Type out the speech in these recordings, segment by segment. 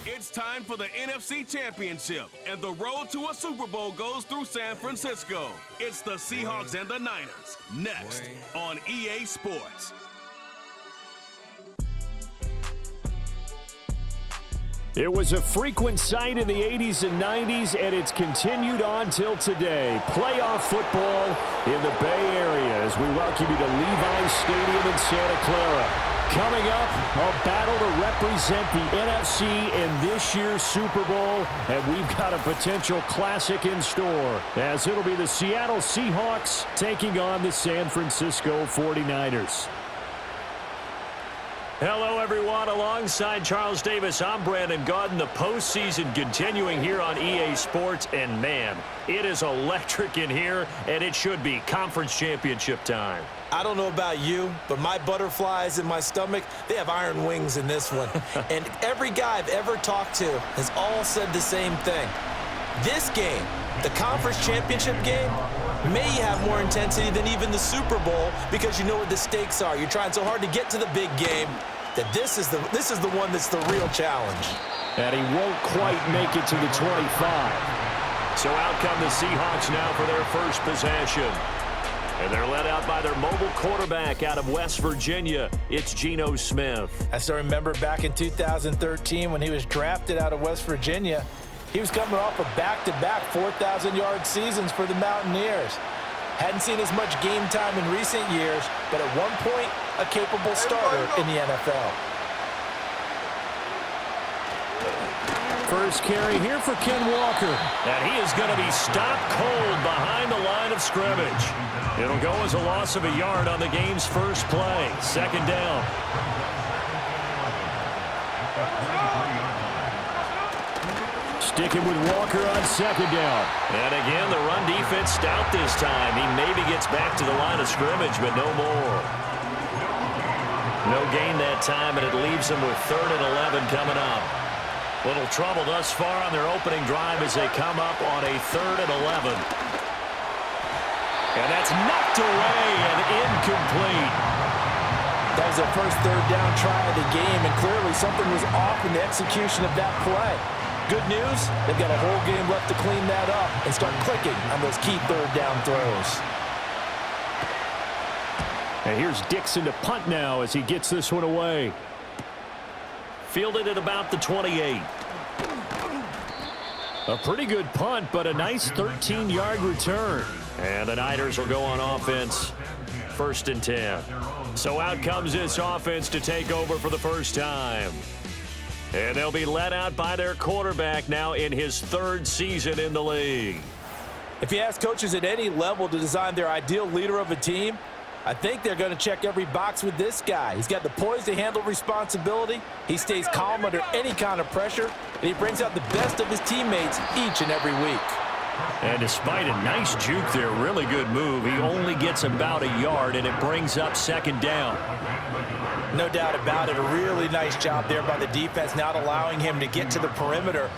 It's time for the NFC Championship, and the road to a Super Bowl goes through San Francisco. It's the Seahawks and the Niners, next on EA Sports. It was a frequent sight in the 80s and 90s, and it's continued on till today. Playoff football in the Bay Area as we welcome you to Levi's Stadium in Santa Clara. Coming up, a battle to represent the NFC in this year's Super Bowl, and we've got a potential classic in store, as it'll be the Seattle Seahawks taking on the San Francisco 49ers. Hello, everyone. Alongside Charles Davis, I'm Brandon Gaudin. The postseason continuing here on EA Sports, and man, it is electric in here, and it should be conference championship time. I don't know about you, but my butterflies in my stomach, they have iron wings in this one. And every guy I've ever talked to has all said the same thing. This game, the conference championship game, may have more intensity than even the Super Bowl because you know what the stakes are. You're trying so hard to get to the big game that this is the one that's the real challenge. And he won't quite make it to the 25. So out come the Seahawks now for their first possession. And they're led out by their mobile quarterback out of West Virginia. It's Geno Smith. I still remember back in 2013 when he was drafted out of West Virginia. He was coming off of back-to-back 4,000-yard seasons for the Mountaineers. Hadn't seen as much game time in recent years, but at one point, a capable starter in the NFL. First carry here for Ken Walker. And he is going to be stopped cold behind the line of scrimmage. It'll go as a loss of a yard on the game's first play. Second down. Sticking with Walker on second down. And again, the run defense stout this time. He maybe gets back to the line of scrimmage, but no more. No gain that time, and it leaves them with 3rd and 11 coming up. Little trouble thus far on their opening drive as they come up on a 3rd and 11. And that's knocked away and incomplete. That was their first 3rd down try of the game, and clearly something was off in the execution of that play. Good news, they've got a whole game left to clean that up and start clicking on those key 3rd down throws. And here's Dixon to punt now as he gets this one away. Fielded at about the 28. A pretty good punt, but a nice 13-yard return. And the Niners will go on offense, 1st and 10. So out comes this offense to take over for the first time. And they'll be led out by their quarterback now in his 3rd season in the league. If you ask coaches at any level to design their ideal leader of a team, I think they're going to check every box with this guy. He's got the poise to handle responsibility. He stays calm under any kind of pressure, and he brings out the best of his teammates each and every week. And despite a nice juke there, really good move, he only gets about a yard, and it brings up 2nd down. No doubt about it. A really nice job there by the defense, not allowing him to get to the perimeter.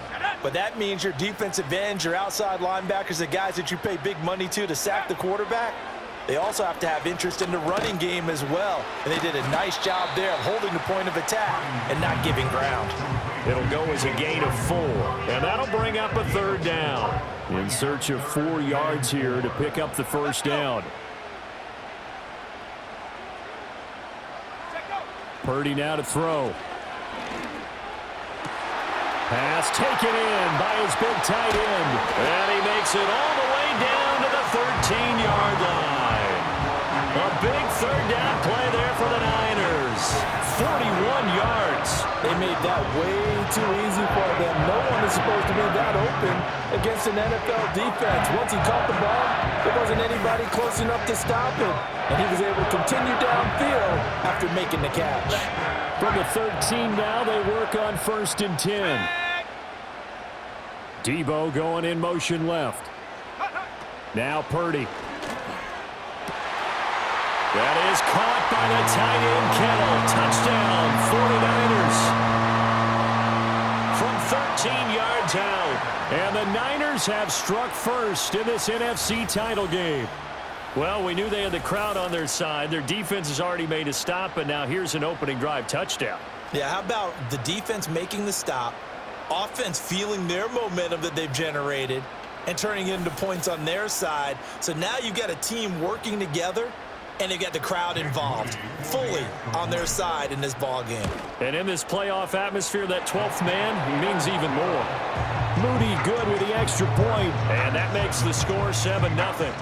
But that means your defensive ends, your outside linebackers, the guys that you pay big money to sack the quarterback, they also have to have interest in the running game as well. And they did a nice job there of holding the point of attack and not giving ground. It'll go as a gain of 4. And that'll bring up a 3rd down. In search of 4 yards here to pick up the first down. Purdy now to throw. Pass taken in by his big tight end. And he makes it all the way down to the 13-yard line. A big 3rd down play there for the Niners. 41 yards. They made that way too easy for them. No one is supposed to be that open against an NFL defense. Once he caught the ball, there wasn't anybody close enough to stop him. And he was able to continue downfield after making the catch. From the 13 now, they work on 1st and 10. Debo going in motion left. Now Purdy. That is caught by the tight end Kittle. Touchdown, 49ers. From 13 yards out. And the Niners have struck first in this NFC title game. Well, we knew they had the crowd on their side. Their defense has already made a stop, but now here's an opening drive touchdown. Yeah, how about the defense making the stop, Offense feeling their momentum that they've generated and turning it into points on their side. So now you've got a team working together, and they've got the crowd involved fully on their side in this ball game. And in this playoff atmosphere, that 12th man means even more. Moody good with the extra point, and that makes the score 7-0.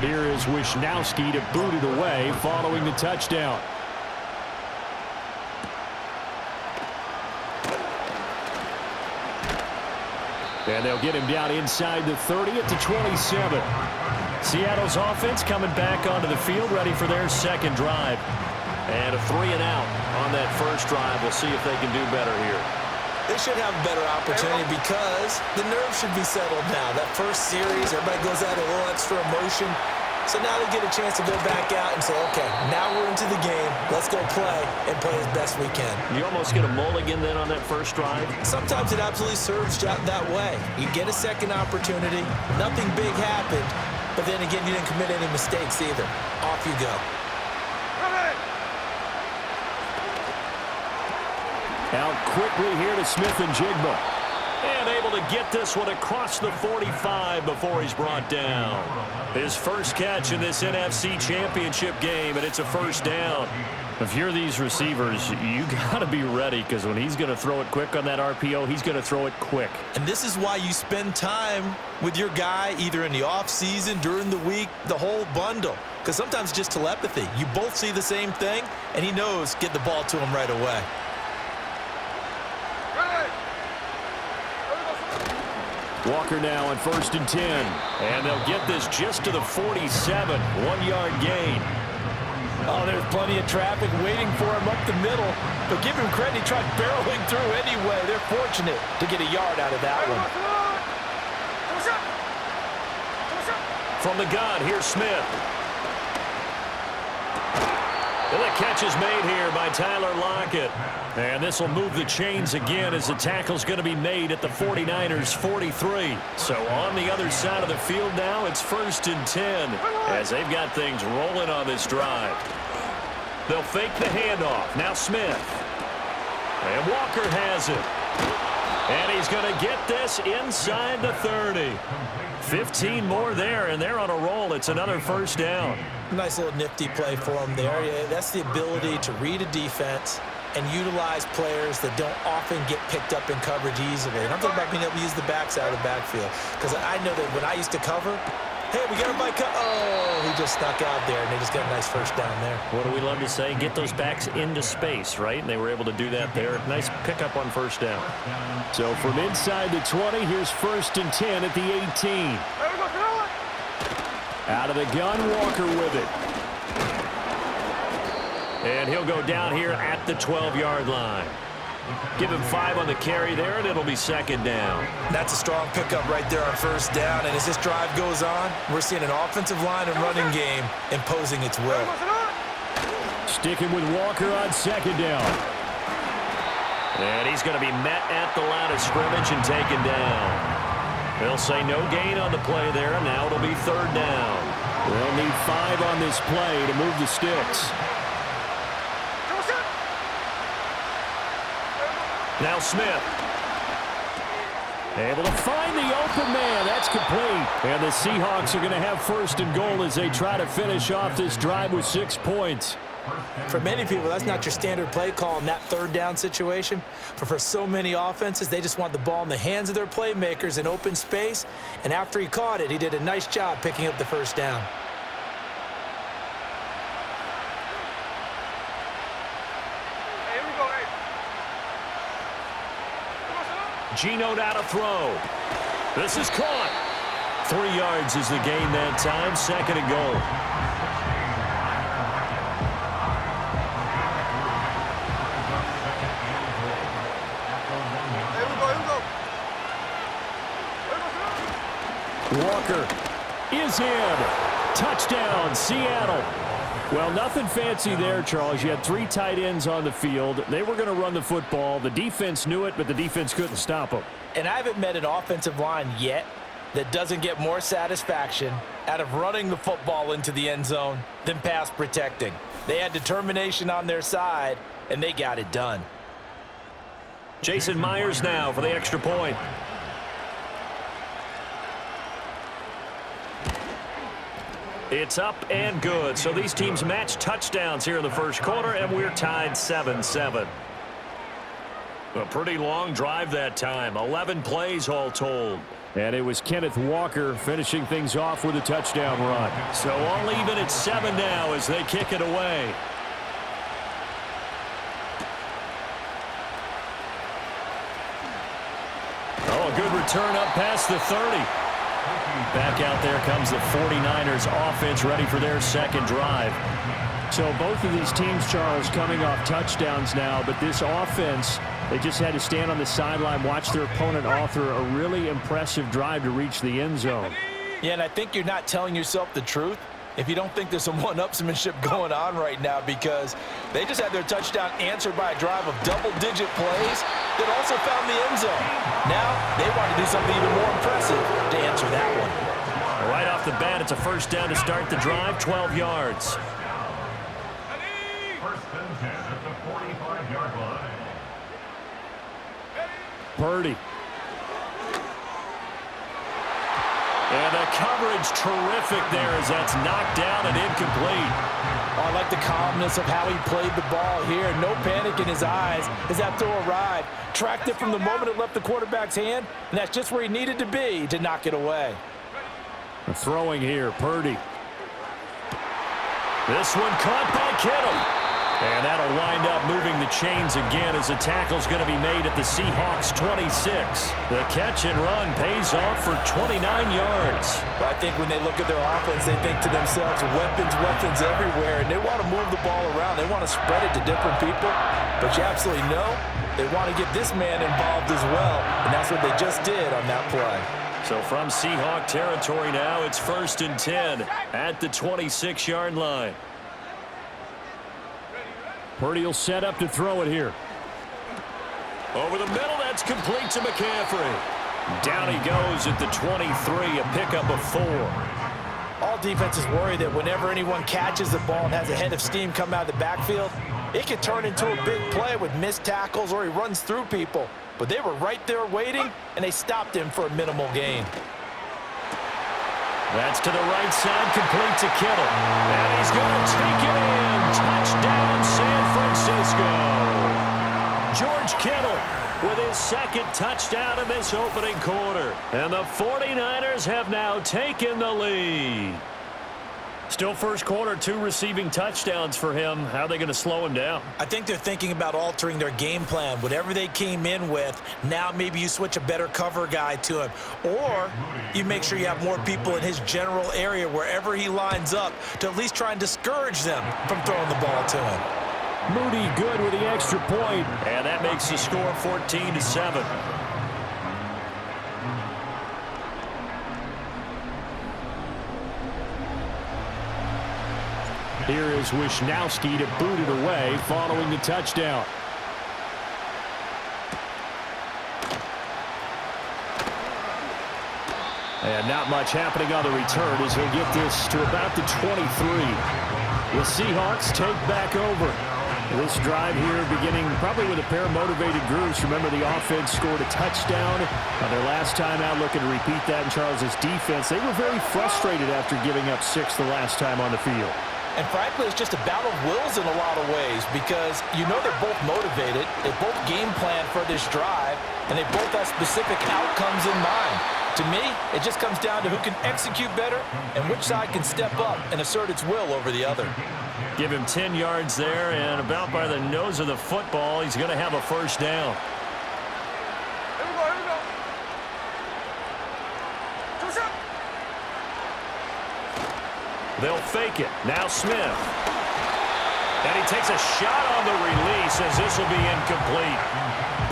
Here is Wisnowski to boot it away following the touchdown. And they'll get him down inside the 30 at the 27. Seattle's offense coming back onto the field, ready for their second drive. And a 3-and-out on that first drive. We'll see if they can do better here. They should have a better opportunity because the nerves should be settled now. That first series, everybody goes out a little extra emotion. So now they get a chance to go back out and say, okay, now we're into the game. Let's go play and play as best we can. You almost get a mulligan then on that first drive? Sometimes it absolutely serves that way. You get a second opportunity. Nothing big happened. But then again, you didn't commit any mistakes either. Off you go. Out quickly here to Smith and Jigba. And able to get this one across the 45 before he's brought down. His first catch in this NFC Championship game, and it's a first down. If you're these receivers, you got to be ready because when he's going to throw it quick on that RPO, he's going to throw it quick. And this is why you spend time with your guy either in the offseason, during the week, the whole bundle. Because sometimes it's just telepathy. You both see the same thing, and he knows get the ball to him right away. Walker now on 1st and 10. And they'll get this just to the 47. 1-yard gain. Oh, there's plenty of traffic waiting for him up the middle. But give him credit, he tried barreling through anyway. They're fortunate to get a yard out of that one. From the gun, here's Smith. And the catch is made here by Tyler Lockett. And this will move the chains again as the tackle's going to be made at the 49ers' 43. So on the other side of the field now, it's 1st and 10 as they've got things rolling on this drive. They'll fake the handoff. Now Smith. And Walker has it. And he's going to get this inside the 30. 15 more there, and they're on a roll. It's another first down. Nice little nifty play for him there. Yeah, that's the ability to read a defense and utilize players that don't often get picked up in coverage easily. And I'm talking about being able to use the backside of the backfield. Because I know that when I used to cover, hey, we got everybody cut. Oh, he just snuck out there, and they just got a nice first down there. What do we love to say? Get those backs into space, right? And they were able to do that there. Nice pickup on first down. So from inside the 20, here's 1st and 10 at the 18. Out of the gun, Walker with it. And he'll go down here at the 12-yard line. Give him 5 on the carry there, and it'll be second down. That's a strong pickup right there on first down. And as this drive goes on, we're seeing an offensive line and running game imposing its will. Sticking with Walker on second down. And he's going to be met at the line of scrimmage and taken down. They'll say no gain on the play there, and now it'll be third down. They'll need 5 on this play to move the sticks. Now Smith. Able to find the open man. That's complete. And the Seahawks are going to have 1st and goal as they try to finish off this drive with 6 points. For many people, that's not your standard play call in that third down situation. But for so many offenses, they just want the ball in the hands of their playmakers in open space. And after he caught it, he did a nice job picking up the first down. Geno now to throw. This is caught. 3 yards is the gain that time. 2nd and goal. Walker is in. Touchdown, Seattle. Well, nothing fancy there, Charles. You had 3 tight ends on the field. They were going to run the football. The defense knew it, but the defense couldn't stop them. And I haven't met an offensive line yet that doesn't get more satisfaction out of running the football into the end zone than pass protecting. They had determination on their side, and they got it done. Jason Myers now for the extra point. It's up and good. So these teams match touchdowns here in the first quarter, and we're tied 7-7. A pretty long drive that time. 11 plays all told. And it was Kenneth Walker finishing things off with a touchdown run. So all even at 7 now as they kick it away. Oh, a good return up past the 30. Back out there comes the 49ers offense ready for their second drive. So both of these teams, Charles, coming off touchdowns now, but this offense, they just had to stand on the sideline, watch their opponent author a really impressive drive to reach the end zone. Yeah, and I think you're not telling yourself the truth if you don't think there's some one-upsmanship going on right now, because they just had their touchdown answered by a drive of double-digit plays that also found the end zone. Now they want to do something even more impressive to answer that one. Right off the bat, it's a first down to start the drive, 12 yards. First and 10 at the 45-yard line. Purdy. And the coverage terrific there as that's knocked down and incomplete. Oh, I like the calmness of how he played the ball here. No panic in his eyes as that throw arrived. Tracked it from the moment it left the quarterback's hand, and that's just where he needed to be to knock it away. Throwing here, Purdy. This one caught by Kittle. And that'll wind up moving the chains again as the tackle's going to be made at the Seahawks 26. The catch and run pays off for 29 yards. But I think when they look at their offense, they think to themselves, weapons everywhere, and they want to move the ball around. They want to spread it to different people. But you absolutely know they want to get this man involved as well, and that's what they just did on that play. So from Seahawk territory now, it's 1st and 10 at the 26-yard line. Purdy will set up to throw it here. Over the middle, that's complete to McCaffrey. Down he goes at the 23, a pickup of 4. All defenses worry that whenever anyone catches the ball and has a head of steam come out of the backfield, it could turn into a big play with missed tackles or he runs through people. But they were right there waiting, and they stopped him for a minimal gain. That's to the right side, complete to Kittle. And he's going to take it in. Touchdown, San Francisco. George Kittle with his second touchdown in this opening quarter. And the 49ers have now taken the lead. Still first quarter, 2 receiving touchdowns for him. How are they going to slow him down? I think they're thinking about altering their game plan. Whatever they came in with, now maybe you switch a better cover guy to him. Or you make sure you have more people in his general area wherever he lines up to at least try and discourage them from throwing the ball to him. Moody good with the extra point. And that makes the score 14-7. Here is Wisnowski to boot it away following the touchdown. And not much happening on the return as he'll get this to about the 23. The Seahawks take back over. This drive here beginning probably with a pair of motivated groups. Remember, the offense scored a touchdown on their last time out, looking to repeat that in Charles's defense. They were very frustrated after giving up 6 the last time on the field. And frankly, it's just a battle of wills in a lot of ways because you know they're both motivated, they both game plan for this drive, and they both have specific outcomes in mind. To me, it just comes down to who can execute better and which side can step up and assert its will over the other. Give him 10 yards there, and about by the nose of the football, he's going to have a first down. Here we go, here we go. They'll fake it. Now Smith. And he takes a shot on the release as this will be incomplete.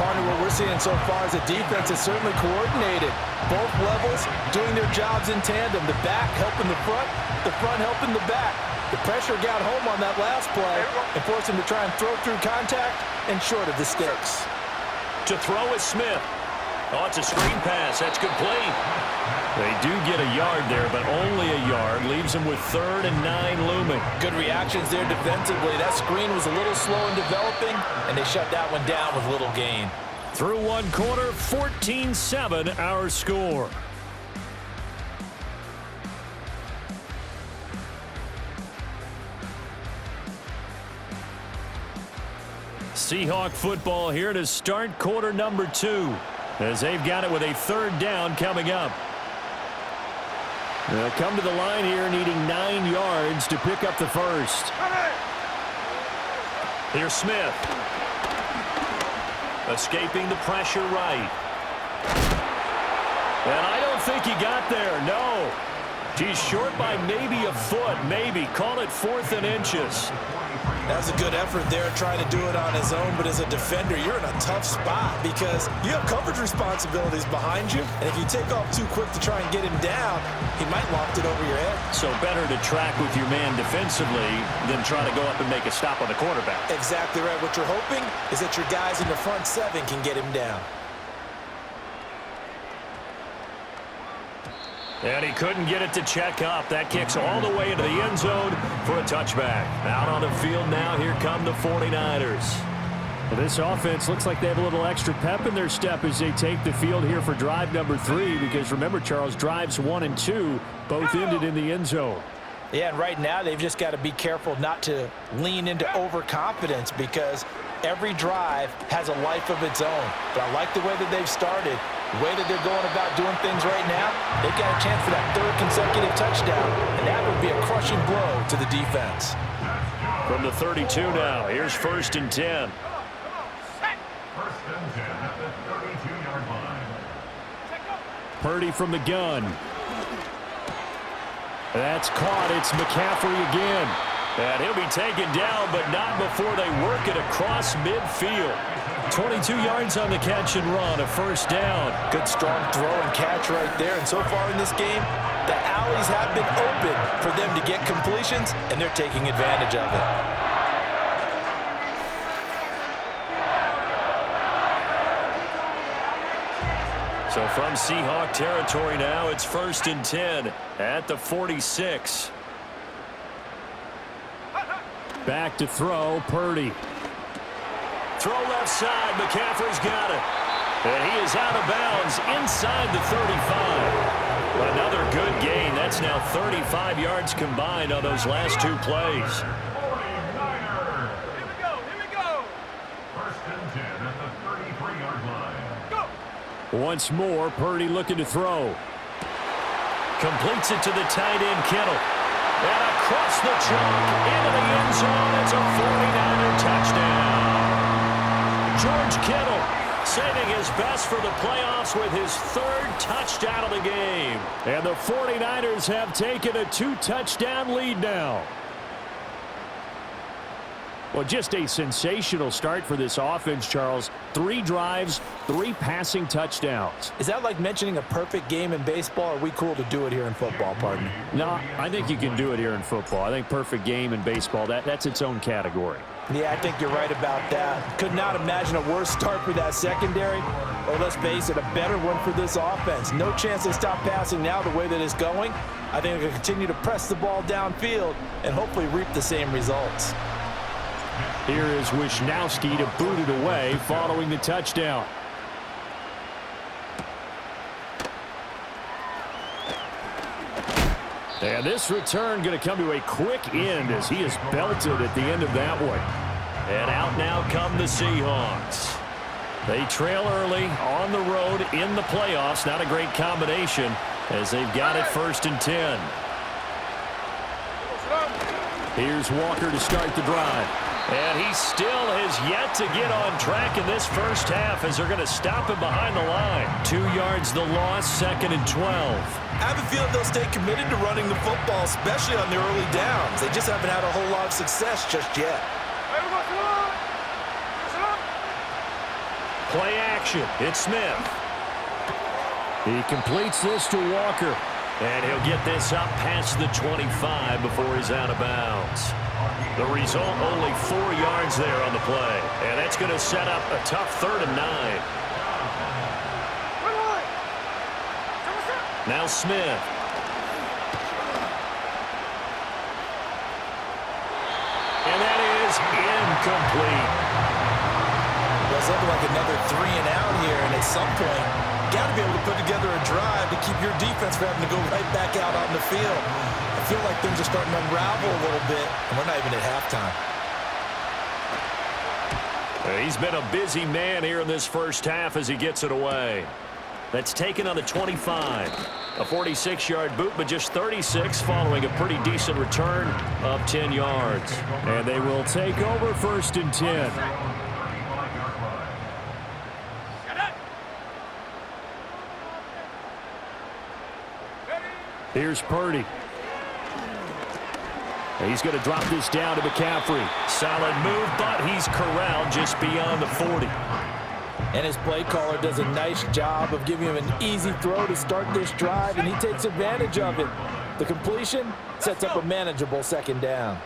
Partner, what we're seeing so far is the defense is certainly coordinated. Both levels doing their jobs in tandem. The back helping the front helping the back. The pressure got home on that last play and forced him to try and throw through contact and short of the sticks. To throw is Smith. Oh, it's a screen pass. That's complete. They do get a yard there, but only a yard. Leaves them with 3rd and 9 looming. Good reactions there defensively. That screen was a little slow in developing, and they shut that one down with little gain. Through one quarter, 14-7 our score. Seahawk football here to start quarter number 2, as they've got it with a 3rd down coming up. They'll come to the line here needing 9 yards to pick up the first. Here's Smith. Escaping the pressure right. And I don't think he got there, no. He's short by maybe a foot, maybe. Call it 4th and inches. That's a good effort there trying to do it on his own, but as a defender, you're in a tough spot because you have coverage responsibilities behind you, and if you take off too quick to try and get him down, he might loft it over your head. So better to track with your man defensively than try to go up and make a stop on the quarterback. Exactly right. What you're hoping is that your guys in the front 7 can get him down. And he couldn't get it to check up. That kicks all the way into the end zone for a touchback. Out on the field now, here come the 49ers. Well, this offense looks like they have a little extra pep in their step as they take the field here for drive number 3, because remember, Charles, drives 1 and 2 both ended in the end zone. Yeah, and right now they've just got to be careful not to lean into overconfidence because every drive has a life of its own. But I like the way that they've started. The way that they're going about doing things right now, they've got a chance for that 3rd consecutive touchdown, and that would be a crushing blow to the defense. From the 32 now, here's 1st and 10. 1st and 10 at the 32-yard line. Purdy from the gun. That's caught. It's McCaffrey again. And he'll be taken down, but not before they work it across midfield. 22 yards on the catch and run, a 1st down. Good strong throw and catch right there. And so far in this game, the alleys have been open for them to get completions, and they're taking advantage of it. So from Seahawk territory now, it's 1st and 10 at the 46. Back to throw, Purdy. Throw left side, McCaffrey's got it. And he is out of bounds inside the 35. Another good gain. That's now 35 yards combined on those last 2 plays. 49ers. Here we go. 1st and 10 at the 33-yard line. Go. Once more, Purdy looking to throw. Completes it to the tight end, Kittle. And across the chalk into the end zone. It's a 49er touchdown. George Kittle saving his best for the playoffs with his 3rd touchdown of the game. And the 49ers have taken a 2-touchdown lead now. Well, just a sensational start for this offense, Charles. 3 drives, 3 passing touchdowns. Is that like mentioning a perfect game in baseball? Or are we cool to do it here in football, partner? No, I think you can do it here in football. I think perfect game in baseball, that's its own category. Yeah, I think you're right about that. Could not imagine a worse start for that secondary, or let's face it, a better one for this offense. No chance they stop passing now the way that it's going. I think they'll continue to press the ball downfield and hopefully reap the same results. Here is Wisnowski to boot it away following the touchdown. And this return going to come to a quick end as he is belted at the end of that one. And out now come the Seahawks. They trail early on the road in the playoffs. Not a great combination as they've got it 1st and 10. Here's Walker to start the drive. And he still has yet to get on track in this first half as they're going to stop him behind the line. 2 yards the loss, 2nd and 12. I have a feeling they'll stay committed to running the football, especially on the early downs. They just haven't had a whole lot of success just yet. Play action. It's Smith. He completes this to Walker. And he'll get this up past the 25 before he's out of bounds. The result, only 4 yards there on the play. And that's going to set up a tough 3rd and 9. Now Smith. And that is incomplete. Well, it's looking like another 3 and out here, and at some point, got to be able to put together a drive to keep your defense from having to go right back out on the field. I feel like things are starting to unravel a little bit, and we're not even at halftime. He's been a busy man here in this first half as he gets it away. That's taken on the 25. A 46-yard boot, but just 36 following a pretty decent return of 10 yards. And they will take over 1st and 10. Here's Purdy. He's going to drop this down to McCaffrey. Solid move, but he's corralled just beyond the 40. And his play caller does a nice job of giving him an easy throw to start this drive, and he takes advantage of it. The completion sets up a manageable 2nd down.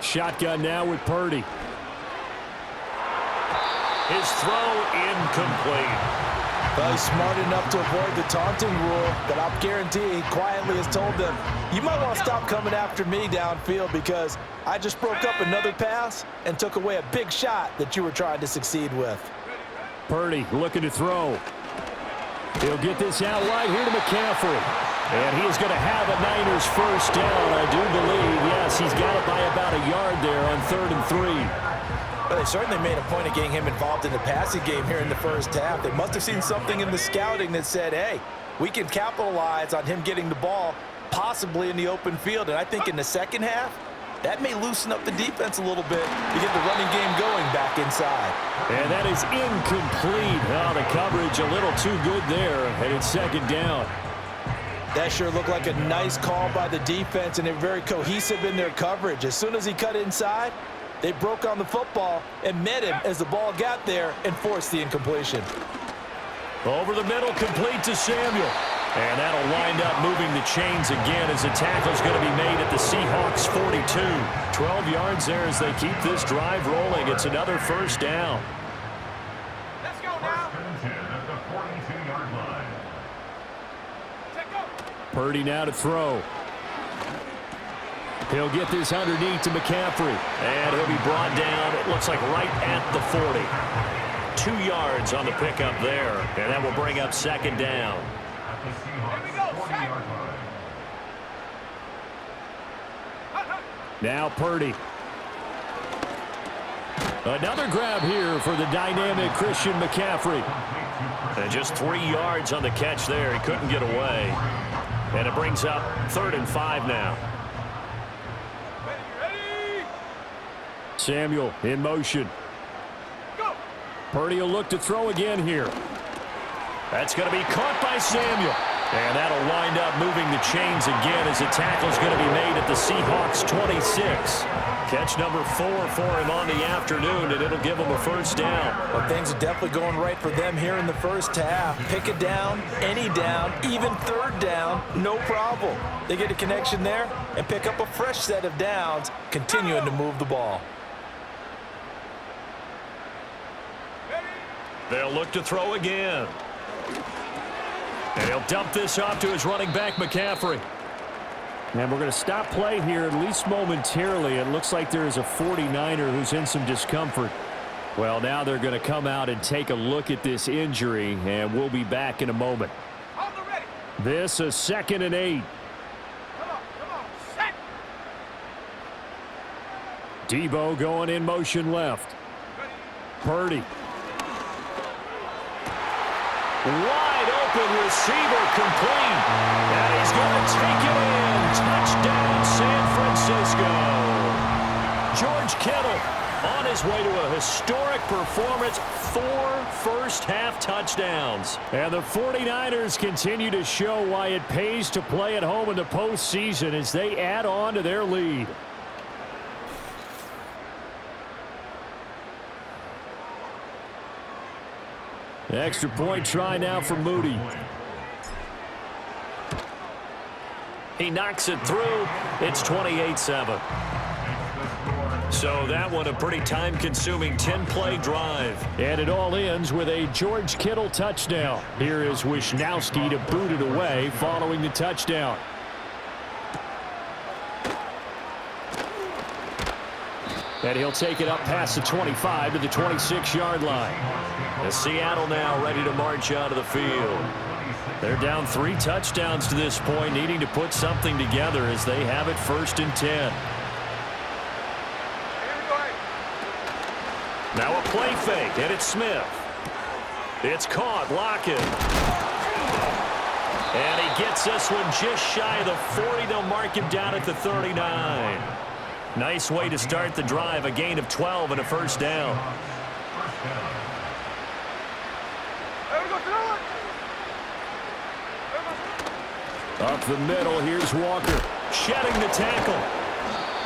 Shotgun now with Purdy. His throw incomplete. Well, he's smart enough to avoid the taunting rule, but I'll guarantee he quietly has told them, you might want to stop coming after me downfield because I just broke up another pass and took away a big shot that you were trying to succeed with. Purdy looking to throw. He'll get this out wide here to McCaffrey. And he is going to have a Niners first down, I do believe. Yes, he's got it by about a yard there on 3rd and 3. Well, they certainly made a point of getting him involved in the passing game here in the first half. They must have seen something in the scouting that said, hey, we can capitalize on him getting the ball possibly in the open field. And I think in the second half, that may loosen up the defense a little bit to get the running game going back inside. And that is incomplete. Oh, the coverage a little too good there, and it's 2nd down. That sure looked like a nice call by the defense, and they're very cohesive in their coverage. As soon as he cut inside, they broke on the football and met him as the ball got there and forced the incompletion. Over the middle, complete to Samuel. And that'll wind up moving the chains again as the tackle's going to be made at the Seahawks 42. 12 yards there as they keep this drive rolling. It's another first down. Let's go now. 1st and 10 at the 42-yard line. Purdy now to throw. He'll get this underneath to McCaffrey. And he'll be brought down, it looks like right at the 40. 2 yards on the pickup there. And that will bring up 2nd down. At the Seahawks 40-yard line. Now Purdy. Another grab here for the dynamic Christian McCaffrey. And just 3 yards on the catch there. He couldn't get away. And it brings up 3rd and 5 now. Samuel in motion. Purdy will look to throw again here. That's going to be caught by Samuel. And that'll wind up moving the chains again as the tackle's going to be made at the Seahawks 26. Catch number 4 for him on the afternoon, and it'll give him a first down. Well, things are definitely going right for them here in the first half. Pick a down, any down, even 3rd down, no problem. They get a connection there and pick up a fresh set of downs, continuing to move the ball. They'll look to throw again. And he'll dump this off to his running back, McCaffrey. And we're going to stop play here, at least momentarily. It looks like there is a 49er who's in some discomfort. Well, now they're going to come out and take a look at this injury, and we'll be back in a moment. This is 2nd and 8. Come on, set. Debo going in motion left. Purdy. Wide open receiver complete. And he's going to take it in. Touchdown, San Francisco. George Kittle on his way to a historic performance. 4 first-half touchdowns. And the 49ers continue to show why it pays to play at home in the postseason as they add on to their lead. Extra point try now for Moody. He knocks it through. It's 28-7. So that one a pretty time-consuming 10-play drive. And it all ends with a George Kittle touchdown. Here is Wisnowski to boot it away following the touchdown. And he'll take it up past the 25 to the 26-yard line. And Seattle now ready to march out of the field. They're down 3 touchdowns to this point, needing to put something together as they have it 1st and 10. Now a play fake, and it's Smith. It's caught, Lockett. And he gets this one just shy of the 40. They'll mark him down at the 39. Nice way to start the drive, a gain of 12 and a 1st down. Up the middle, here's Walker. Shedding the tackle.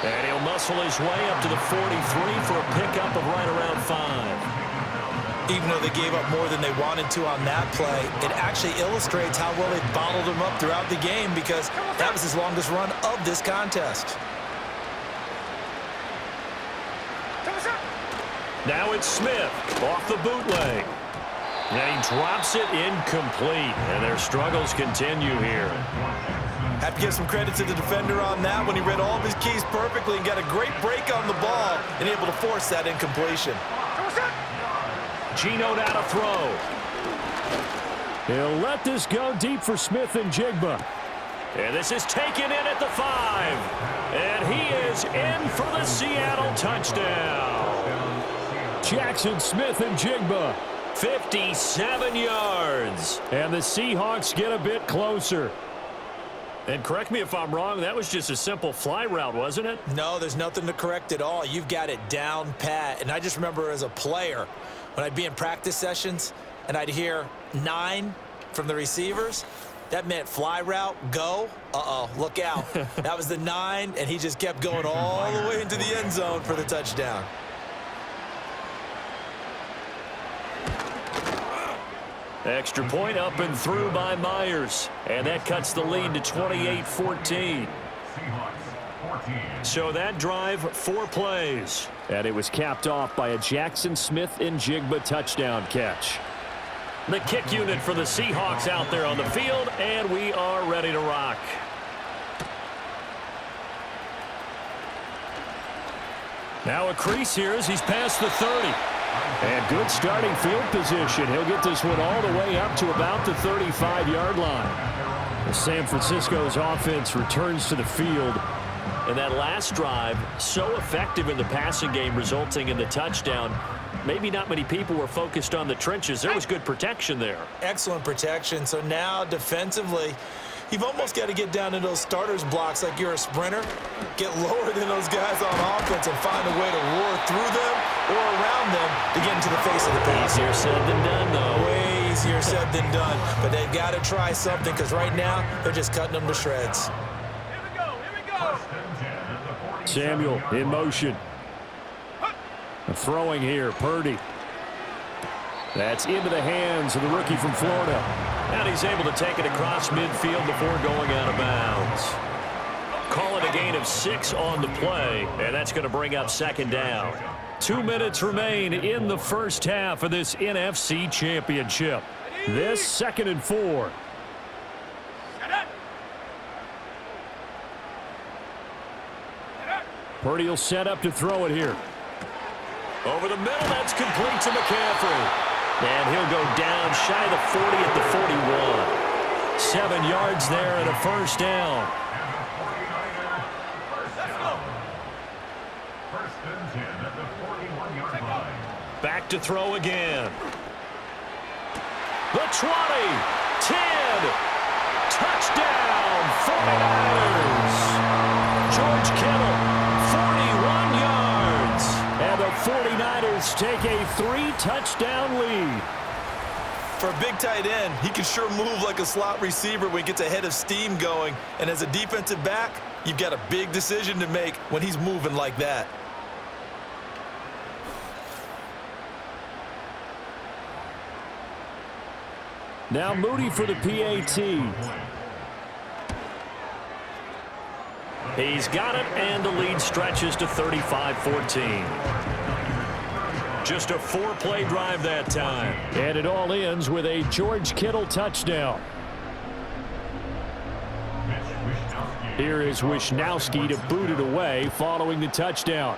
And he'll muscle his way up to the 43 for a pickup of right around 5. Even though they gave up more than they wanted to on that play, it actually illustrates how well they bottled him up throughout the game because that was his longest run of this contest. Now it's Smith off the bootleg. And he drops it incomplete. And their struggles continue here. Have to give some credit to the defender on that when he read all of his keys perfectly and got a great break on the ball and able to force that incompletion. Geno now to throw. He'll let this go deep for Smith and Jigba. And this is taken in at the 5. And he is in for the Seattle touchdown. Jackson Smith and Jigba. 57 yards. And the Seahawks get a bit closer. And correct me if I'm wrong, that was just a simple fly route, wasn't it? No, there's nothing to correct at all. You've got it down pat. And I just remember as a player, when I'd be in practice sessions and I'd hear 9 from the receivers, that meant fly route, go. Uh-oh, look out. That was the 9, and he just kept going all the way into the end zone for the touchdown. Extra point up and through by Myers. And that cuts the lead to 28-14. So that drive, 4 plays. And it was capped off by a Jackson Smith and Jigba touchdown catch. The kick unit for the Seahawks out there on the field, and we are ready to rock. Now a crease here as he's past the 30. And good starting field position. He'll get this one all the way up to about the 35-yard line. San Francisco's offense returns to the field. And that last drive, so effective in the passing game, resulting in the touchdown. Maybe not many people were focused on the trenches. There was good protection there. Excellent protection. So now defensively, you've almost got to get down to those starters blocks like you're a sprinter. Get lower than those guys on offense and find a way to roar through them or around them to get into the face of the pass. Easier said than done, though. Way easier said than done. But they've got to try something because right now they're just cutting them to shreds. Here we go, here we go. Samuel in motion. Throwing here, Purdy. That's into the hands of the rookie from Florida. And he's able to take it across midfield before going out of bounds. Call it a gain of 6 on the play, and that's going to bring up 2nd down. 2 minutes remain in the first half of this NFC Championship. This 2nd and 4. Purdy will set up to throw it here. Over the middle, that's complete to McCaffrey. And he'll go down shy of the 40 at the 41. 7 yards there and a 1st down. Back to throw again. The 20, 10, touchdown, 49ers. George Kittle, 41 yards. And the 49ers take a 3-touchdown lead. For a big tight end, he can sure move like a slot receiver when he gets a head of steam going. And as a defensive back, you've got a big decision to make when he's moving like that. Now Moody for the PAT. He's got it, and the lead stretches to 35-14. Just a 4-play drive that time. And it all ends with a George Kittle touchdown. Here is Wishnowsky to boot it away following the touchdown.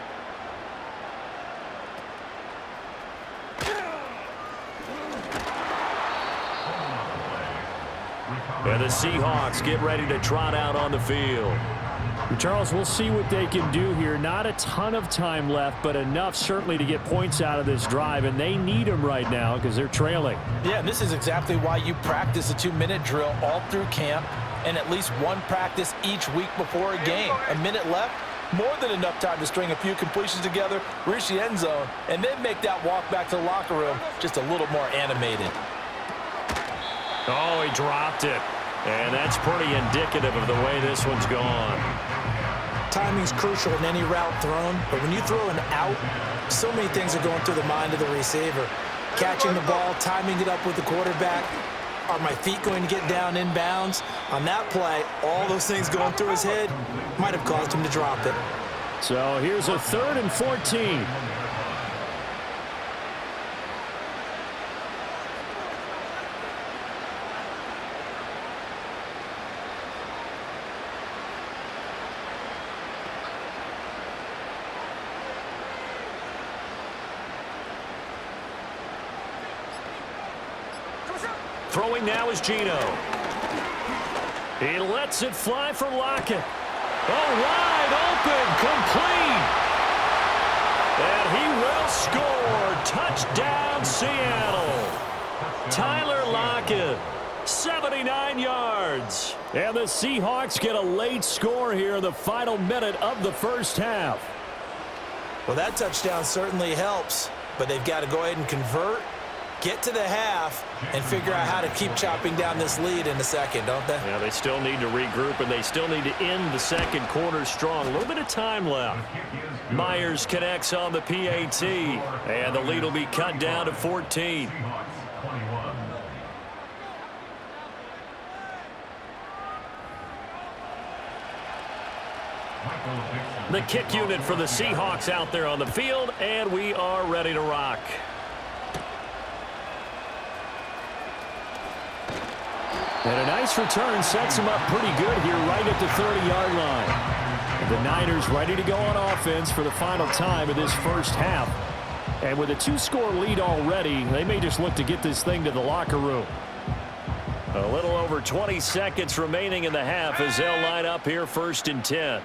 And the Seahawks get ready to trot out on the field. Charles, we'll see what they can do here. Not a ton of time left, but enough certainly to get points out of this drive, and they need them right now because they're trailing. Yeah, and this is exactly why you practice a 2-minute drill all through camp and at least one practice each week before a game. A minute left, more than enough time to string a few completions together, reach the end zone, and then make that walk back to the locker room just a little more animated. Oh, he dropped it. And that's pretty indicative of the way this one's gone. Timing's crucial in any route thrown, but when you throw an out, so many things are going through the mind of the receiver. Catching the ball, timing it up with the quarterback. Are my feet going to get down in bounds? On that play, all those things going through his head might have caused him to drop it. So here's a 3rd and 14. Throwing now is Geno. He lets it fly for Lockett. Oh, wide open, complete. And he will score. Touchdown, Seattle. Tyler Lockett, 79 yards. And the Seahawks get a late score here in the final minute of the first half. Well, that touchdown certainly helps, but they've got to go ahead and convert, get to the half, and figure out how to keep chopping down this lead in the second, don't they? Yeah, they still need to regroup, and they still need to end the second quarter strong. A little bit of time left. Myers connects on the PAT, and the lead will be cut down to 14. The kick unit for the Seahawks out there on the field, and we are ready to rock. And a nice return sets him up pretty good here right at the 30-yard line. The Niners ready to go on offense for the final time of this first half. And with a 2-score lead already, they may just look to get this thing to the locker room. A little over 20 seconds remaining in the half as they'll line up here 1st and 10.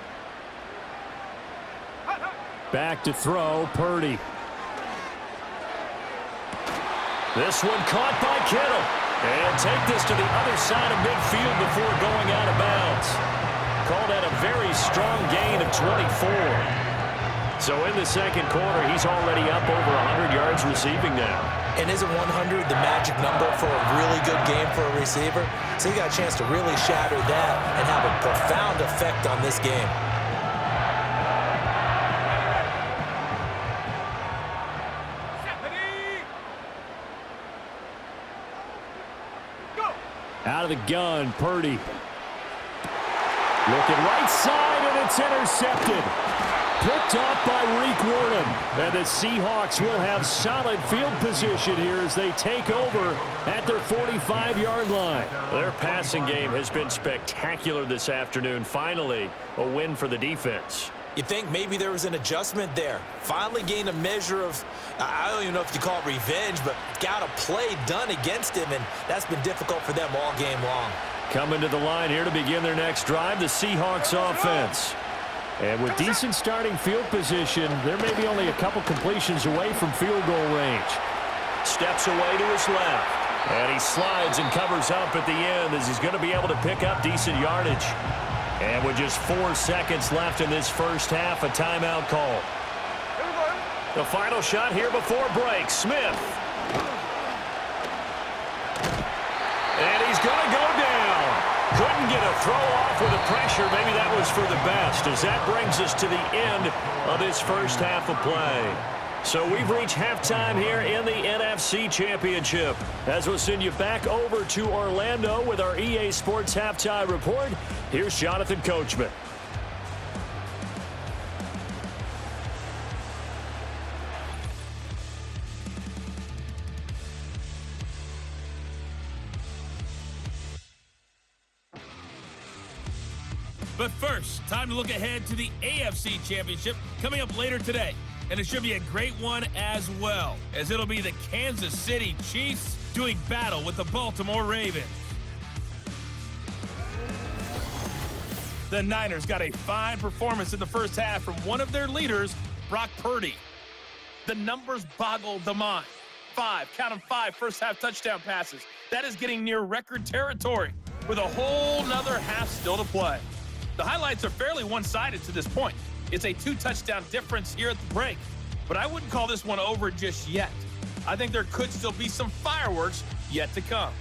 Back to throw, Purdy. This one caught by Kittle. And take this to the other side of midfield before going out of bounds. Called that a very strong gain of 24. So in the second quarter, he's already up over 100 yards receiving now. And isn't 100 the magic number for a really good game for a receiver? So he got a chance to really shatter that and have a profound effect on this game. Out of the gun, Purdy. Looking right side, and it's intercepted. Picked off by Reek Warden. And the Seahawks will have solid field position here as they take over at their 45-yard line. Their passing game has been spectacular this afternoon. Finally, a win for the defense. You think maybe there was an adjustment there. Finally gained a measure of, I don't even know if you call it revenge, but got a play done against him, and that's been difficult for them all game long. Coming to the line here to begin their next drive, the Seahawks offense. And with decent starting field position, they're maybe only a couple completions away from field goal range. Steps away to his left. And he slides and covers up at the end as he's going to be able to pick up decent yardage. And with just 4 seconds left in this first half, a timeout call. The final shot here before break. Smith. And he's going to go down. Couldn't get a throw off with the pressure. Maybe that was for the best, as that brings us to the end of this first half of play. So we've reached halftime here in the NFC Championship. As we'll send you back over to Orlando with our EA Sports Halftime Report, here's Jonathan Coachman. Niners. Time to look ahead to the AFC Championship coming up later today. And it should be a great one as well, as it'll be the Kansas City Chiefs doing battle with the Baltimore Ravens. The Niners got a fine performance in the first half from one of their leaders, Brock Purdy. The numbers boggle the mind. 5, count them 5 first-half touchdown passes. That is getting near record territory with a whole nother half still to play. The highlights are fairly one-sided to this point. It's a 2-touchdown difference here at the break, but I wouldn't call this one over just yet. I think there could still be some fireworks yet to come.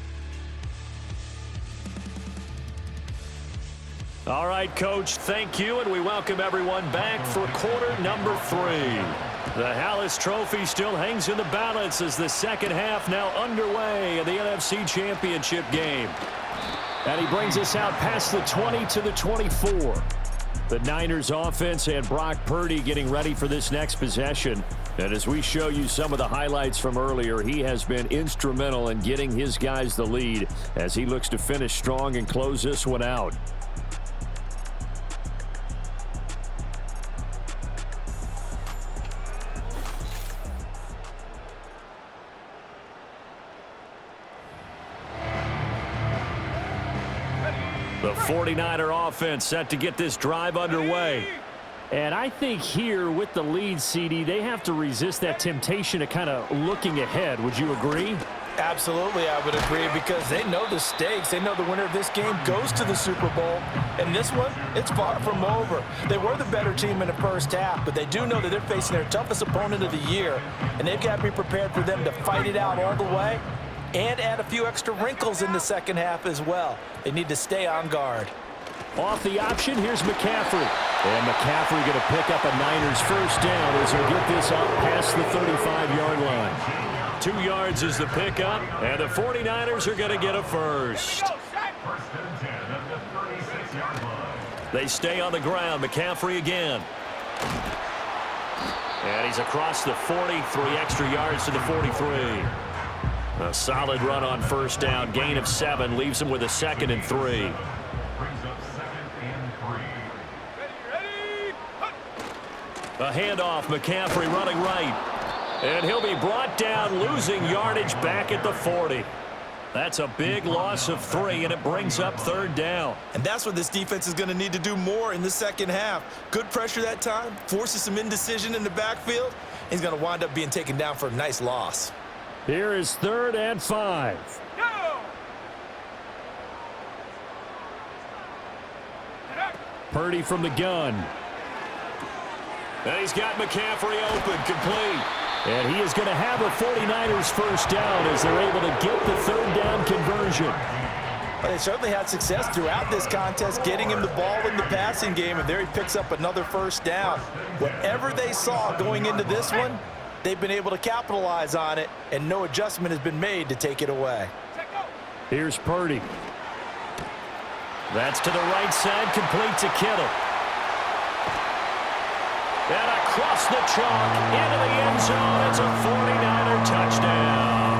All right, Coach, thank you, and we welcome everyone back for quarter number 3. The Hallis Trophy still hangs in the balance as the second half now underway in the NFC Championship game. And he brings us out past the 20 to the 24. The Niners offense and Brock Purdy getting ready for this next possession. And as we show you some of the highlights from earlier, he has been instrumental in getting his guys the lead as he looks to finish strong and close this one out. The 49er offense set to get this drive underway. And I think here with the lead, CD, they have to resist that temptation of kind of looking ahead. Would you agree? Absolutely, I would agree, because they know the stakes. They know the winner of this game goes to the Super Bowl. And this one, it's far from over. They were the better team in the first half, but they do know that they're facing their toughest opponent of the year. And they've got to be prepared for them to fight it out all the way and add a few extra wrinkles in the second half as well. They need to stay on guard. Off the option, here's McCaffrey. And McCaffrey going to pick up a Niners first down as he'll get this up past the 35-yard line. 2 yards is the pickup, and the 49ers are going to get a first. First and 10 at the 36-yard line. They stay on the ground. McCaffrey again. And he's across the 40, 3 extra yards to the 43. A solid run on first down. Gain of 7 leaves him with a 2nd and 3. Brings up 2nd and 3. A handoff. McCaffrey running right. And he'll be brought down, losing yardage back at the 40. That's a big loss of 3, and it brings up 3rd down. And that's what this defense is going to need to do more in the second half. Good pressure that time, forces some indecision in the backfield. He's going to wind up being taken down for a nice loss. Here is 3rd and 5. Go! Purdy from the gun. And he's got McCaffrey open, complete. And he is going to have a 49ers first down as they're able to get the 3rd down conversion. But they certainly had success throughout this contest, getting him the ball in the passing game, and there he picks up another first down. Whatever they saw going into this one, they've been able to capitalize on it, and no adjustment has been made to take it away. Here's Purdy. That's to the right side, complete to Kittle. And across the chalk, into the end zone, it's a 49er touchdown.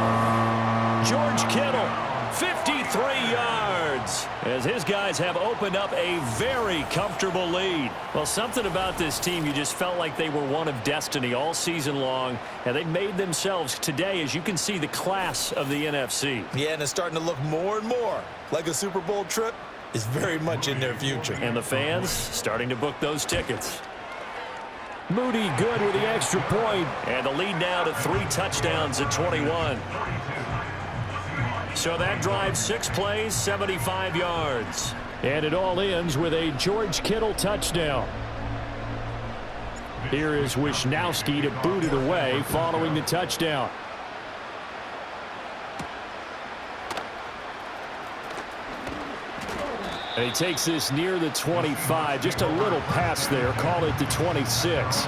George Kittle, 53 yards, as his guys have opened up a very comfortable lead. Well, something about this team, you just felt like they were one of destiny all season long, and they made themselves today, as you can see, the class of the NFC. Yeah, and it's starting to look more and more like a Super Bowl trip is very much in their future. And the fans starting to book those tickets. Moody good with the extra point, and the lead now to 3 touchdowns at 21. So that drive 6 plays, 75 yards. And it all ends with a George Kittle touchdown. Here is Wisnowski to boot it away following the touchdown. And he takes this near the 25, just a little pass there, call it the 26.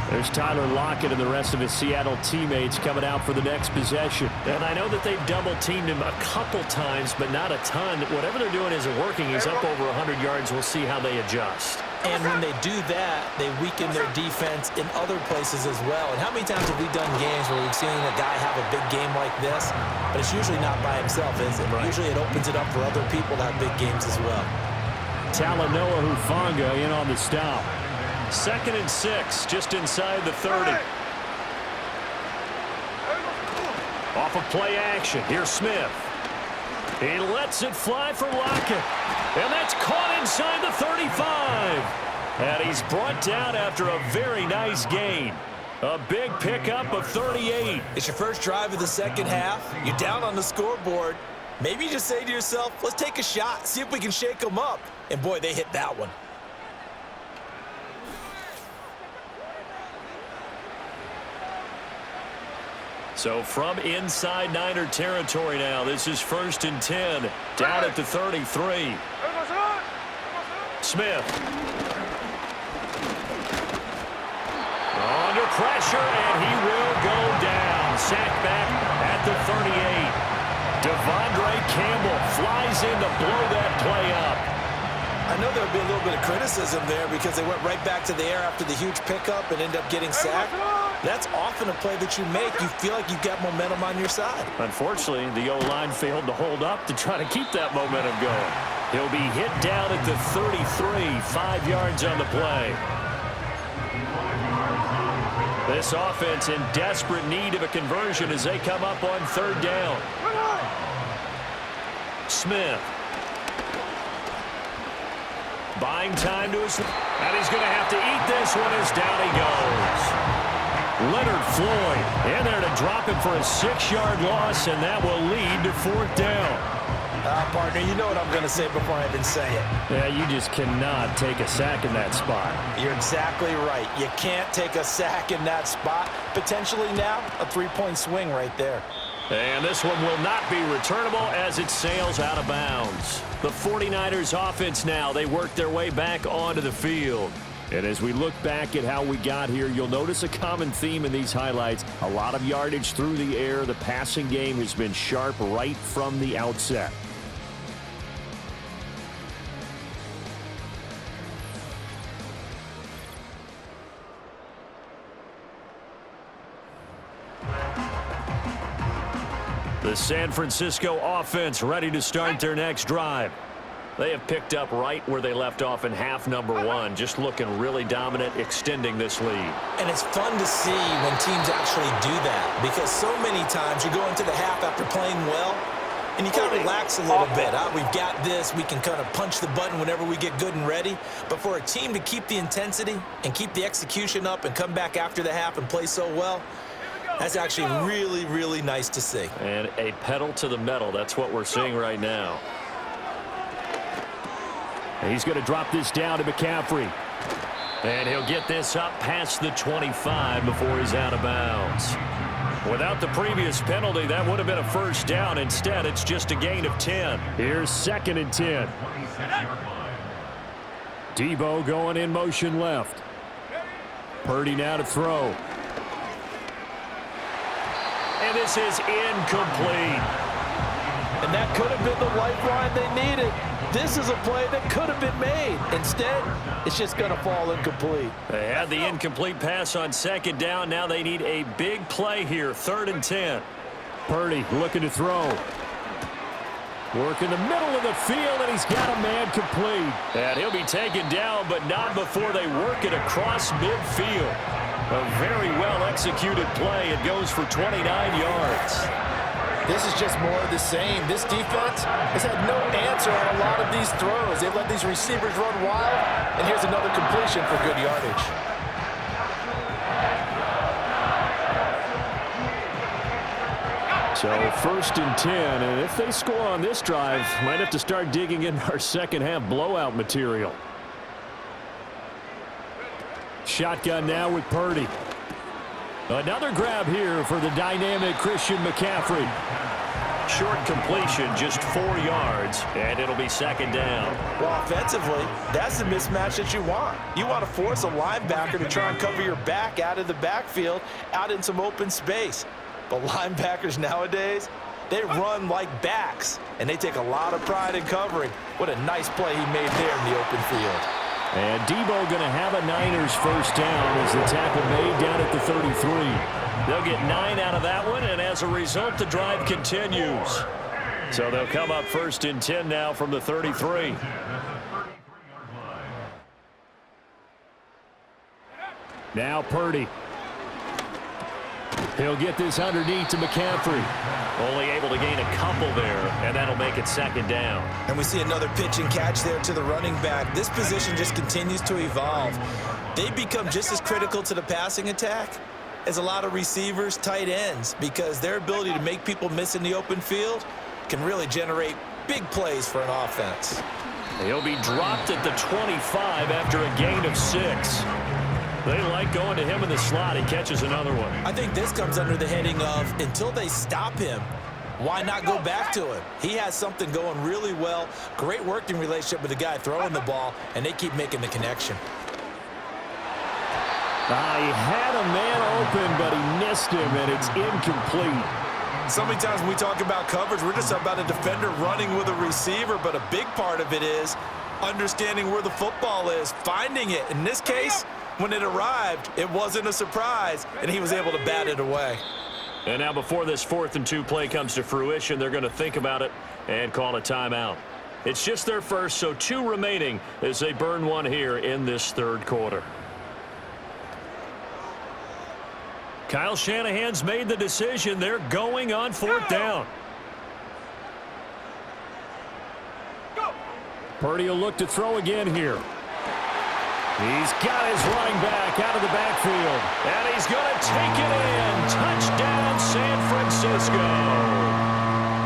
There's Tyler Lockett and the rest of his Seattle teammates coming out for the next possession. And I know that they've double-teamed him a couple times, but not a ton. Whatever they're doing isn't working. He's up over 100 yards. We'll see how they adjust. And when they do that, they weaken their defense in other places as well. And how many times have we done games where we've seen a guy have a big game like this, but it's usually not by himself, is it? Right. Usually it opens it up for other people to have big games as well. Talanoa Hufanga in on the stop. 2nd and 6, just inside the 30. Off of play action. Here's Smith. He lets it fly for Lockett. And that's caught inside the 35. And he's brought down after a very nice gain. A big pickup of 38. It's your first drive of the second half. You're down on the scoreboard. Maybe you just say to yourself, let's take a shot, see if we can shake them up. And boy, they hit that one. So from inside Niner territory now, this is 1st and 10, down at the 33. Smith. Under pressure, and he will go down. Sacked back at the 38. Devondre Campbell flies in to blow that play up. I know there would be a little bit of criticism there because they went right back to the air after the huge pickup and end up getting sacked. That's often a play that you make. You feel like you've got momentum on your side. Unfortunately, the O-line failed to hold up to try to keep that momentum going. He'll be hit down at the 33, 5 yards on the play. This offense in desperate need of a conversion as they come up on 3rd down. Smith. Buying time to his... And he's going to have to eat this one as down he goes. Leonard Floyd in there to drop him for a 6-yard loss, and that will lead to 4th down. Partner, you know what I'm going to say before I even say it. Yeah, you just cannot take a sack in that spot. You're exactly right. You can't take a sack in that spot. Potentially now, a 3-point swing right there. And this one will not be returnable as it sails out of bounds. The 49ers offense now, they work their way back onto the field. And as we look back at how we got here, you'll notice a common theme in these highlights. A lot of yardage through the air. The passing game has been sharp right from the outset. The San Francisco offense ready to start their next drive. They have picked up right where they left off in half number 1, just looking really dominant, extending this lead. And it's fun to see when teams actually do that because so many times you go into the half after playing well and you kind of relax a little bit. We've got this. We can kind of punch the button whenever we get good and ready. But for a team to keep the intensity and keep the execution up and come back after the half and play so well, that's actually really, really nice to see. And a pedal to the metal. That's what we're seeing right now. And he's going to drop this down to McCaffrey. And he'll get this up past the 25 before he's out of bounds. Without the previous penalty, that would have been a 1st down. Instead, it's just a gain of 10. Here's 2nd and 10. Debo going in motion left. Purdy now to throw. And this is incomplete. And that could have been the lifeline they needed. This is a play that could have been made. Instead, it's just going to fall incomplete. They had the incomplete pass on 2nd down. Now they need a big play here, 3rd and 10. Purdy looking to throw. Work in the middle of the field, and he's got a man complete. And he'll be taken down, but not before they work it across midfield. A very well-executed play. It goes for 29 yards. This is just more of the same. This defense has had no answer on a lot of these throws. They've let these receivers run wild, and here's another completion for good yardage. So 1st and 10, and if they score on this drive, might have to start digging in our second half blowout material. Shotgun now with Purdy. Another grab here for the dynamic Christian McCaffrey. Short completion, just 4 yards, and it'll be 2nd down. Well, offensively, that's the mismatch that you want. You want to force a linebacker to try and cover your back out of the backfield, out in some open space. But linebackers nowadays, they run like backs, and they take a lot of pride in covering. What a nice play he made there in the open field. And Debo going to have a Niners 1st down as the tackle made down at the 33. They'll get 9 out of that one, and as a result, the drive continues. So they'll come up 1st and 10 now from the 33. Now Purdy. He'll get this underneath to McCaffrey. Only able to gain a couple there, and that'll make it second down. And we see another pitch and catch there to the running back. This position just continues to evolve. They become just as critical to the passing attack as a lot of receivers, tight ends, because their ability to make people miss in the open field can really generate big plays for an offense. He'll be dropped at the 25 after a gain of 6. They like going to him in the slot. He catches another one. I think this comes under the heading of, until they stop him, why not go back to him? He has something going really well. Great working relationship with the guy throwing the ball, and they keep making the connection. He had a man open, but he missed him, and it's incomplete. So many times when we talk about coverage, we're just about a defender running with a receiver, but a big part of it is understanding where the football is, finding it. In this case, when it arrived, it wasn't a surprise, and he was able to bat it away. And now before this 4th and 2 play comes to fruition, they're going to think about it and call a timeout. It's just their first, so 2 remaining as they burn one here in this 3rd quarter. Kyle Shanahan's made the decision. They're going on 4th down. Purdy will look to throw again here. He's got his running back out of the backfield. And he's going to take it in. Touchdown, San Francisco.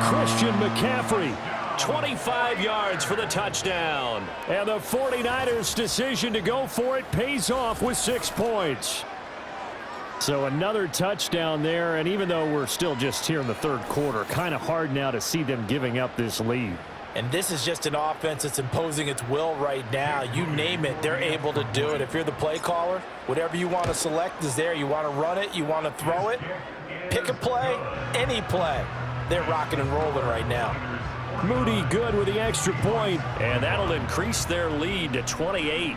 Christian McCaffrey, 25 yards for the touchdown. And the 49ers' decision to go for it pays off with 6 points. So another touchdown there, and even though we're still just here in the 3rd quarter, kind of hard now to see them giving up this lead. And this is just an offense that's imposing its will right now. You name it, they're able to do it. If you're the play caller, whatever you want to select is there. You want to run it, you want to throw it, pick a play, any play. They're rocking and rolling right now. Moody good with the extra point, and that'll increase their lead to 28.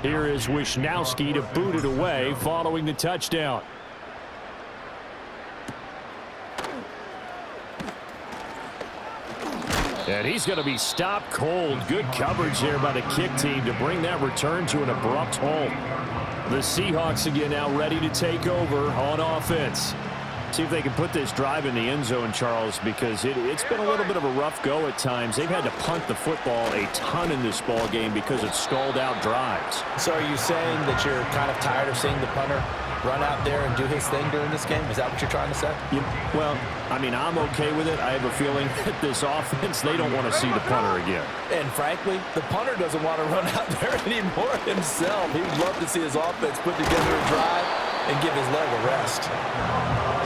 Here is Wisnowski to boot it away following the touchdown. And he's going to be stopped cold. Good coverage there by the kick team to bring that return to an abrupt halt. The Seahawks again now ready to take over on offense. See if they can put this drive in the end zone, Charles, because it's been a little bit of a rough go at times. They've had to punt the football a ton in this ball game because it stalled out drives. So are you saying that you're kind of tired of seeing the punter run out there and do his thing during this game? Is that what you're trying to say? Yeah, well, I mean, I'm okay with it. I have a feeling that this offense, they don't want to see the punter again. And frankly, the punter doesn't want to run out there anymore himself. He would love to see his offense put together a drive and give his leg a rest.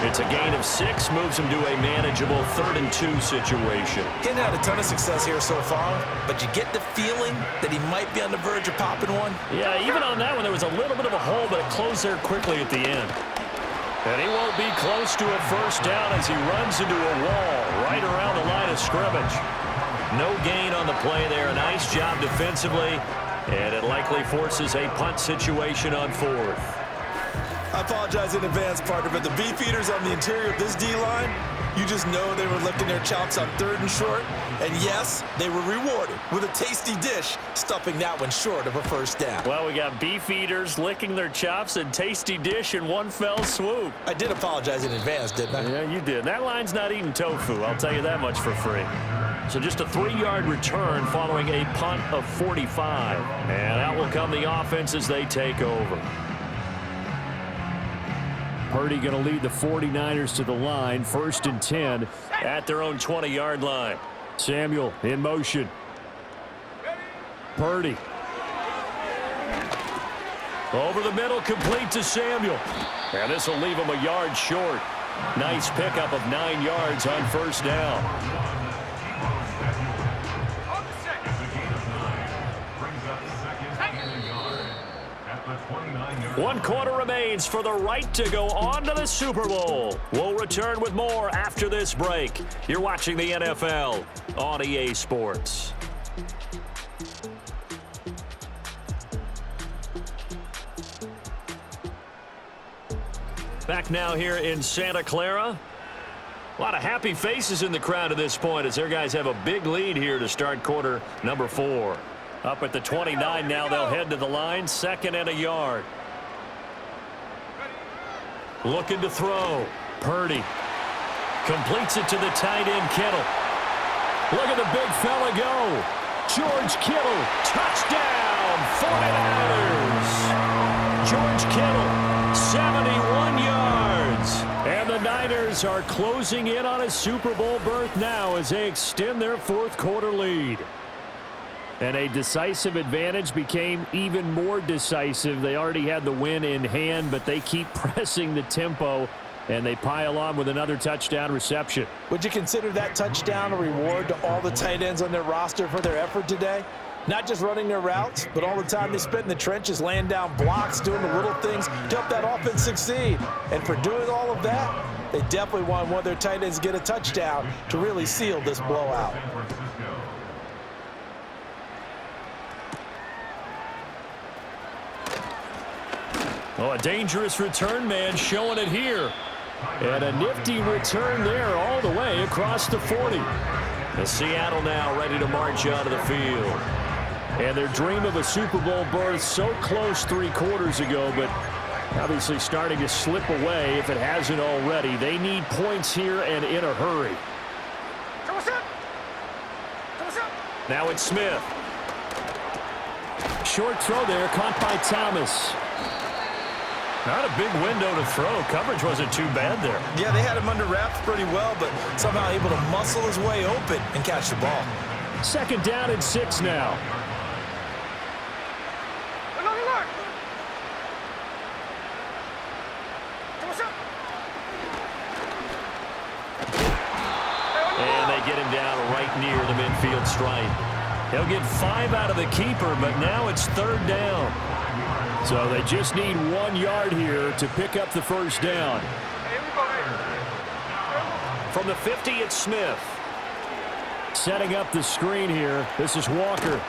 It's a gain of 6, moves him to a manageable 3rd and 2 situation. He hasn't had a ton of success here so far, but you get the feeling that he might be on the verge of popping one. Yeah, even on that one, there was a little bit of a hole, but it closed there quickly at the end. And he won't be close to a 1st down as he runs into a wall right around the line of scrimmage. No gain on the play there. A nice job defensively, and it likely forces a punt situation on 4th. I apologize in advance, partner, but the beefeaters on the interior of this D-line, you just know they were lifting their chops on 3rd and short. And yes, they were rewarded with a tasty dish, stuffing that one short of a 1st down. Well, we got beefeaters licking their chops and tasty dish in one fell swoop. I did apologize in advance, didn't I? Yeah, you did. That line's not eating tofu, I'll tell you that much for free. So just a 3-yard return following a punt of 45. And out will come the offense as they take over. Purdy going to lead the 49ers to the line. 1st and 10 at their own 20-yard line. Samuel in motion. Purdy. Over the middle, complete to Samuel. And this will leave him a yard short. Nice pickup of 9 yards on 1st down. One quarter remains for the right to go on to the Super Bowl. We'll return with more after this break. You're watching the NFL on EA Sports. Back now here in Santa Clara. A lot of happy faces in the crowd at this point as their guys have a big lead here to start quarter number 4. Up at the 29 now, they'll head to the line, 2nd and a yard. Looking to throw. Purdy completes it to the tight end, Kittle. Look at the big fella go. George Kittle, touchdown, 49ers. George Kittle, 71 yards. And the Niners are closing in on a Super Bowl berth now as they extend their 4th quarter lead. And a decisive advantage became even more decisive. They already had the win in hand, but they keep pressing the tempo, and they pile on with another touchdown reception. Would you consider that touchdown a reward to all the tight ends on their roster for their effort today? Not just running their routes, but all the time they spent in the trenches, laying down blocks, doing the little things to help that offense succeed. And for doing all of that, they definitely want one of their tight ends to get a touchdown to really seal this blowout. Oh, a dangerous return man showing it here. And a nifty return there all the way across the 40. And Seattle now ready to march out of the field. And their dream of a Super Bowl berth so close 3 quarters ago, but obviously starting to slip away if it hasn't already. They need points here and in a hurry. Now it's Smith. Short throw there, caught by Thomas. Not a big window to throw. Coverage wasn't too bad there. Yeah, they had him under wraps pretty well, but somehow able to muscle his way open and catch the ball. 2nd down and 6 now. And they get him down right near the midfield stripe. He'll get 5 out of the keeper, but now it's 3rd down. So they just need 1 yard here to pick up the 1st down. From the 50, it's Smith. Setting up the screen here. This is Walker.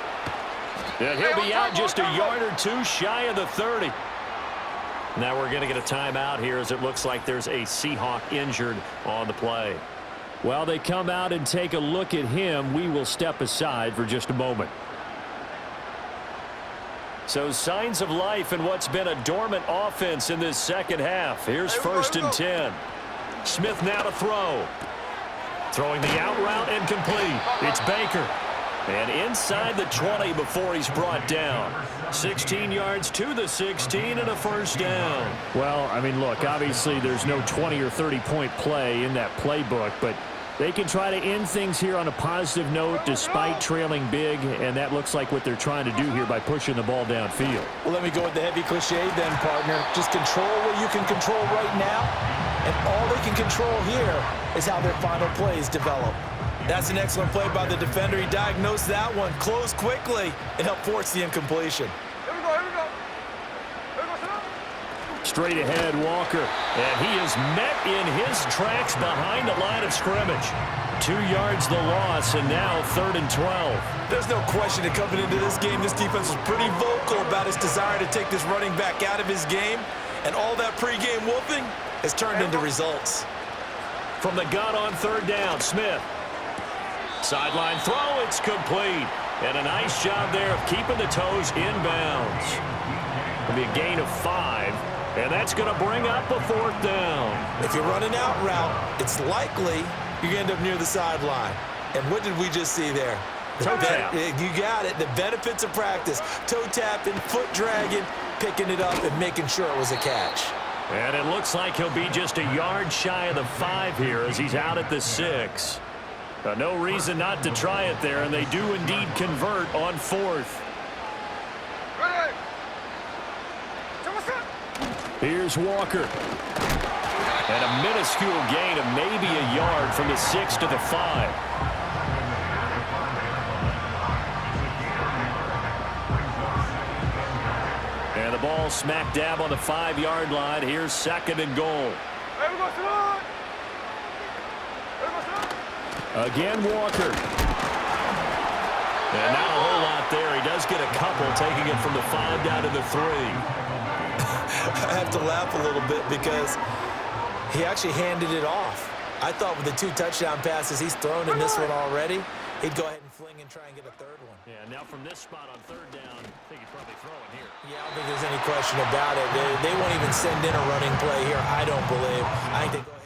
And he'll be out just a yard or 2 shy of the 30. Now we're going to get a timeout here as it looks like there's a Seahawk injured on the play. While they come out and take a look at him, we will step aside for just a moment. So signs of life in what's been a dormant offense in this 2nd half. Here's 1st and 10. Smith now to throw. Throwing the out route and complete. It's Baker. And inside the 20 before he's brought down. 16 yards to the 16 and a 1st down. Well, I mean, look, obviously there's no 20 or 30-point play in that playbook, but they can try to end things here on a positive note despite trailing big, and that looks like what they're trying to do here by pushing the ball downfield. Well, let me go with the heavy cliche then, partner. Just control what you can control right now, and all they can control here is how their final plays develop. That's an excellent play by the defender. He diagnosed that one, closed quickly, and helped force the incompletion. Straight ahead, Walker. And he is met in his tracks behind the line of scrimmage. 2 yards the loss, and now 3rd and 12. There's no question that coming into this game, this defense was pretty vocal about its desire to take this running back out of his game. And all that pregame whooping has turned into results. From the gun on 3rd down, Smith. Sideline throw, it's complete. And a nice job there of keeping the toes inbounds. It'll be a gain of 5. And that's going to bring up a 4th down. If you're running out route, it's likely you're going to end up near the sideline. And what did we just see there? Toe tap. You got it. The benefits of practice. Toe tapping, foot dragging, picking it up, and making sure it was a catch. And it looks like he'll be just a yard shy of the 5 here as he's out at the 6. No reason not to try it there, and they do indeed convert on 4th. Here's Walker. And a minuscule gain of maybe a yard from the 6 to the 5. And the ball smack dab on the 5-yard line. Here's 2nd and goal. Again, Walker. And not a whole lot there. He does get a couple, taking it from the 5 down to the 3. I have to laugh a little bit because he actually handed it off. I thought with the 2 touchdown passes he's thrown in this one already, he'd go ahead and fling and try and get a third one. Yeah, now from this spot on third down, I think he'd probably throw it here. Yeah, I don't think there's any question about it. They won't even send in a running play here, I don't believe. I think they go ahead.